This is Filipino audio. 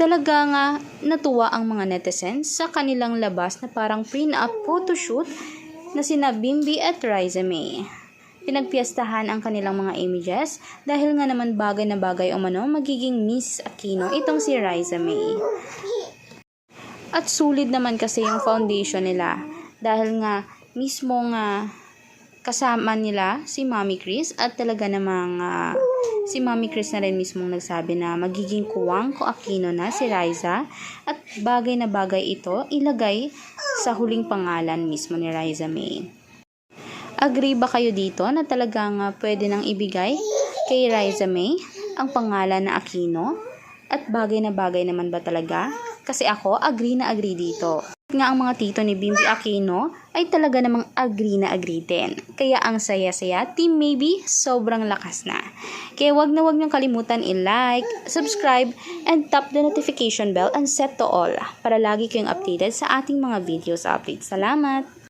Talaga nga natuwa ang mga netizens sa kanilang labas na parang pin-up photoshoot na sina Bimby at Riza May. Pinagpiestahan ang kanilang mga images dahil nga naman bagay na bagay umano magiging Miss Aquino itong si Riza May. At sulit naman kasi yung foundation nila dahil nga mismo nga kasama nila si Mami Chris at talaga namang si Mami Chris na rin mismong nagsabi na magiging kuwang ko Aquino na si Riza at bagay na bagay ito ilagay sa huling pangalan mismo ni Riza May. Agree ba kayo dito na talagang pwede nang ibigay kay Riza May ang pangalan na Aquino? At bagay na bagay naman ba talaga? Kasi ako, agree na agree dito. Nga ang mga tito ni Bimby Aquino ay talaga namang agree na agree din. Kaya ang saya-saya, Team Maybe, sobrang lakas na. Kaya wag niyong kalimutan i-like, subscribe, and tap the notification bell and set to all para lagi kayong updated sa ating mga videos updates. Salamat!